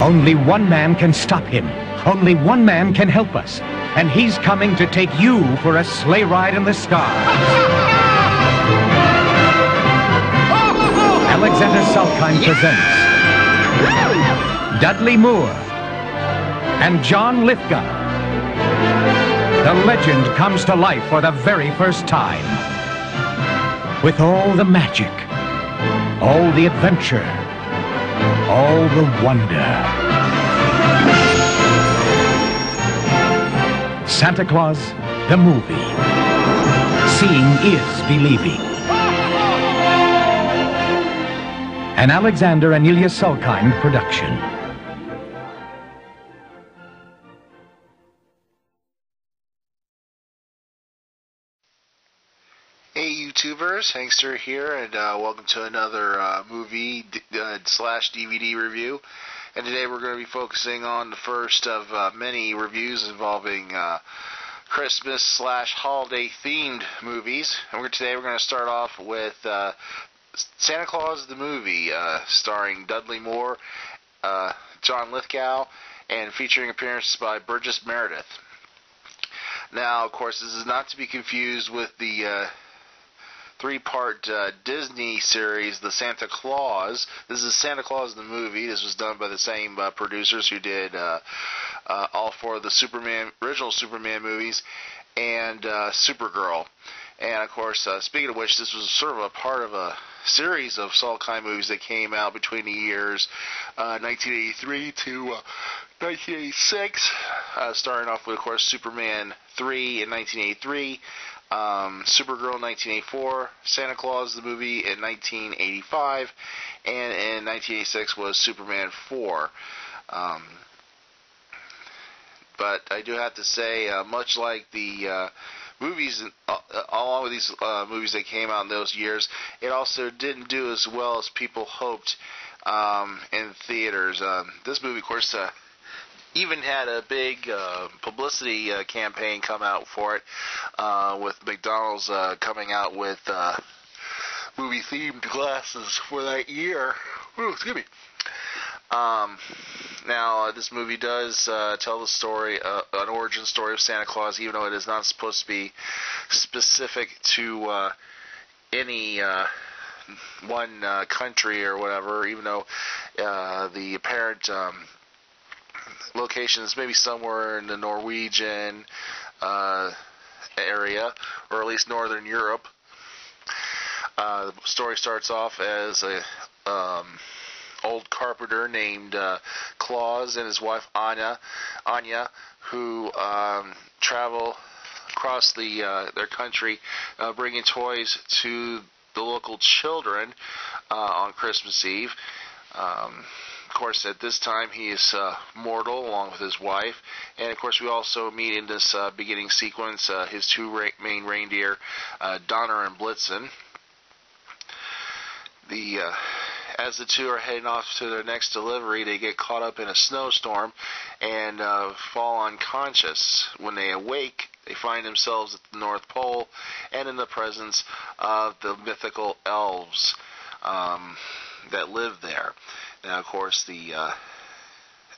Only one man can stop him. Only one man can help us. And he's coming to take you for a sleigh ride in the sky. Alexander Salkind presents Dudley Moore and John Lithgow. The legend comes to life for the very first time. With all the magic, all the adventure, all the wonder. Santa Claus, the movie. Seeing is believing. An Alexander and Ilya Salkind production. Hey YouTubers, Hankster here, and welcome to another movie slash DVD review. And today we're going to be focusing on the first of many reviews involving Christmas slash holiday themed movies. And today we're going to start off with Santa Claus the movie, starring Dudley Moore, John Lithgow, and featuring appearances by Burgess Meredith. Now, of course, this is not to be confused with the three-part Disney series, The Santa Claus. This is Santa Claus the movie. This was done by the same producers who did all four of the original Superman movies and Supergirl. And, of course, speaking of which, this was sort of a part of a series of Salkind movies that came out between the years 1983 to 1986, starting off with, of course, Superman 3 in 1983, Supergirl in 1984, Santa Claus the movie in 1985, and in 1986 was Superman 4. But I do have to say, much like the movies, all of these movies that came out in those years, it also didn't do as well as people hoped in theaters. This movie, of course, even had a big publicity campaign come out for it, with McDonald's coming out with movie-themed glasses for that year. Ooh, excuse me. Now, this movie does tell the story, an origin story of Santa Claus, even though it is not supposed to be specific to any one country or whatever, even though the apparent location is maybe somewhere in the Norwegian area, or at least Northern Europe. The story starts off as a old carpenter named Claus and his wife Anya, who travel across their country, bringing toys to the local children on Christmas Eve. Of course, at this time he is mortal along with his wife, and of course we also meet in this beginning sequence his two main reindeer, Donner and Blitzen. As the two are heading off to their next delivery, they get caught up in a snowstorm and fall unconscious. When they awake, they find themselves at the North Pole and in the presence of the mythical elves that live there. Now, of course, the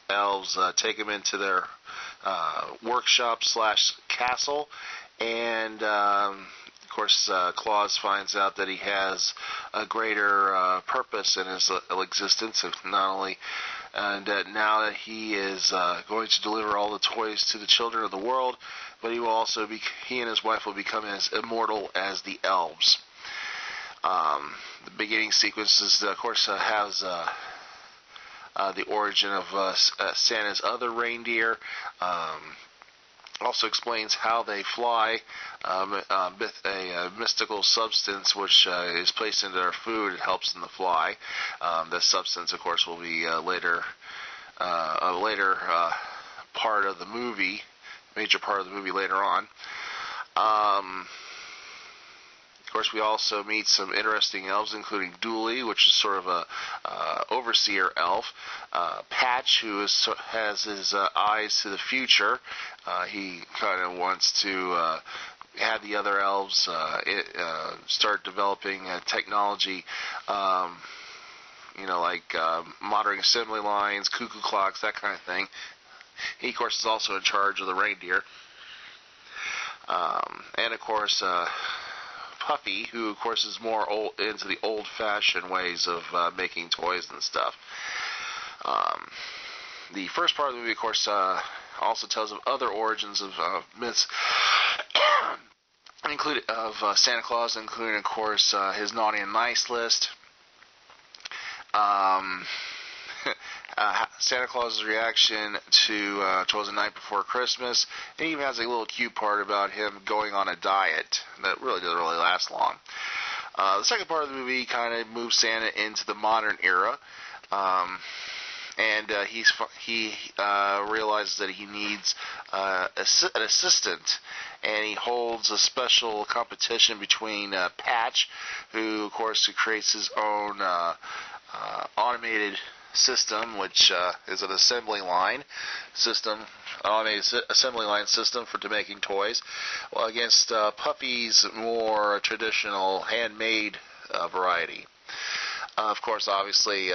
elves take them into their workshop slash castle, and of course, Claus finds out that he has a greater purpose in his existence, not only that now that he is going to deliver all the toys to the children of the world, but he and his wife will become as immortal as the elves. The beginning sequences, of course, has the origin of Santa's other reindeer. Also explains how they fly, a mystical substance which is placed into their food. It helps them to fly. This substance, of course, will be a later part of the movie, major part of the movie later on. Of course, we also meet some interesting elves, including Dooley, which is sort of a overseer elf. Patch, who has his eyes to the future. He kind of wants to have the other elves start developing technology like monitoring assembly lines, cuckoo clocks, that kind of thing. He, of course, is also in charge of the reindeer. And, of course, Puffy, who, of course, is more into the old-fashioned ways of making toys and stuff. The first part of the movie, of course, also tells of other origins of myths, of Santa Claus, including, of course, his naughty and nice list. Santa Claus's reaction to "'Twas the Night Before Christmas. It even has a little cute part about him going on a diet that really doesn't really last long. The second part of the movie kind of moves Santa into the modern era. And he realizes that he needs an assistant, and he holds a special competition between Patch, who, of course, creates his own automated system, which is an assembly line system, automated assembly line system to making toys, against Puffy's more traditional handmade variety. Of course, obviously,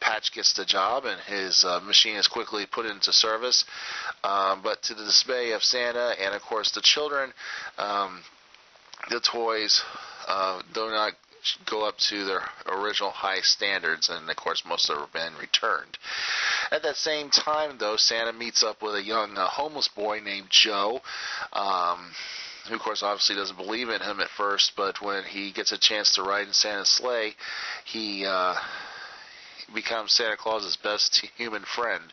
Patch gets the job, and his machine is quickly put into service. But to the dismay of Santa and, of course, the children, the toys do not go up to their original high standards, and, of course, most of them have been returned. At that same time, though, Santa meets up with a young homeless boy named Joe, who, of course, obviously doesn't believe in him at first, but when he gets a chance to ride in Santa's sleigh, he becomes Santa Claus's best human friend.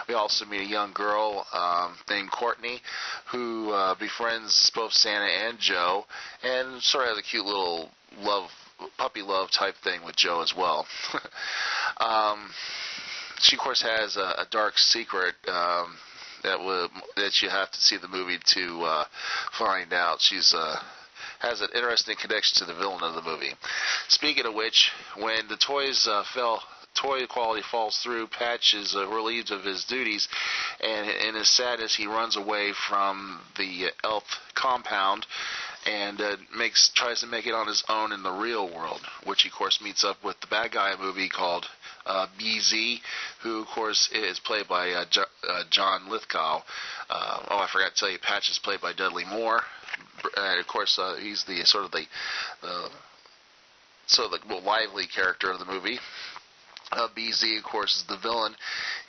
We also meet a young girl named Courtney, who befriends both Santa and Joe, and sort of has a cute little puppy love type thing with Joe as well. She, of course, has a dark secret that you have to see the movie to find out. She's has an interesting connection to the villain of the movie. Speaking of which, when the toy quality falls through, Patch is relieved of his duties, and in his sadness, he runs away from the elf compound and tries to make it on his own in the real world, which he, of course, meets up with the bad guy in a movie called BZ, who, of course, is played by John Lithgow. I forgot to tell you, Patch is played by Dudley Moore. And, of course, he's the sort of the lively character of the movie. BZ, of course, is the villain.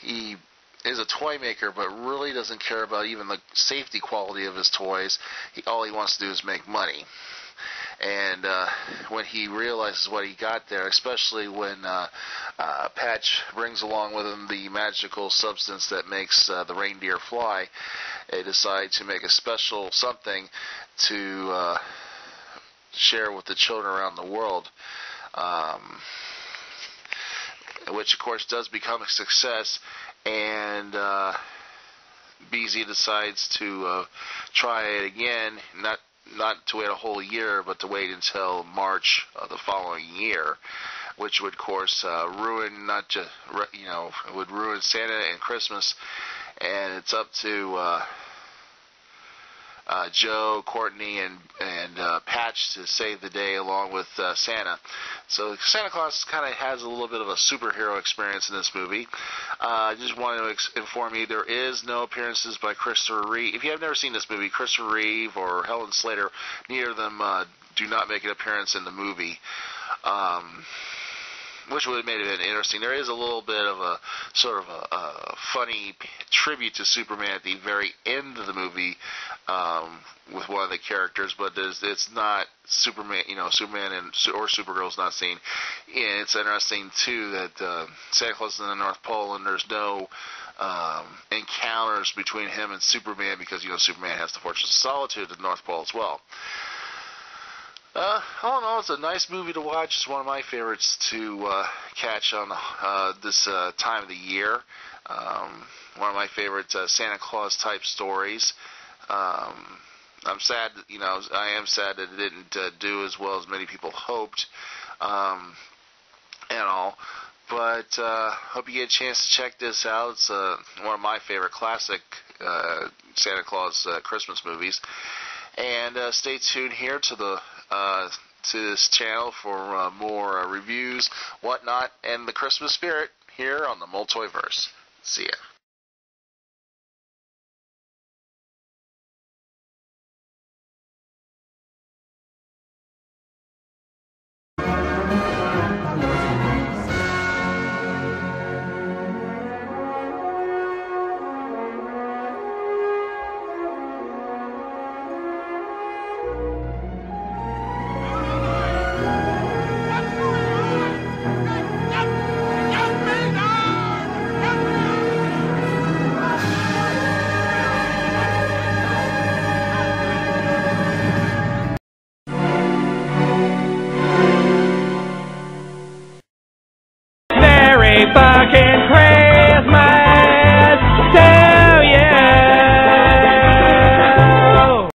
He is a toy maker, but really doesn't care about even the safety quality of his toys. All he wants to do is make money. And when he realizes what he got there, especially when Patch brings along with him the magical substance that makes the reindeer fly, they decide to make a special something to share with the children around the world, which, of course, does become a success. And BZ decides to try it again, not to wait a whole year, but to wait until March of the following year, which would, of course, ruin would ruin Santa and Christmas. And it's up to Joe, Courtney, and Patch to save the day along with Santa. So Santa Claus kind of has a little bit of a superhero experience in this movie. I just wanted to inform you there is no appearances by Christopher Reeve. If you have never seen this movie, Christopher Reeve or Helen Slater, neither of them do not make an appearance in the movie. Which would have made it interesting. There is a little bit of a sort of a funny tribute to Superman at the very end of the movie with one of the characters, but it's not Superman. Superman or Supergirl is not seen. And it's interesting too that Santa Claus is in the North Pole, and there's no encounters between him and Superman because Superman has the Fortress of Solitude at the North Pole as well. All in all, it's a nice movie to watch. It's one of my favorites to catch on this time of the year. One of my favorite Santa Claus type stories. I'm sad, I am sad that it didn't do as well as many people hoped, and all. But hope you get a chance to check this out. It's one of my favorite classic Santa Claus Christmas movies. And stay tuned here to to this channel for more reviews, whatnot, and the Christmas spirit here on the Multiverse. See ya.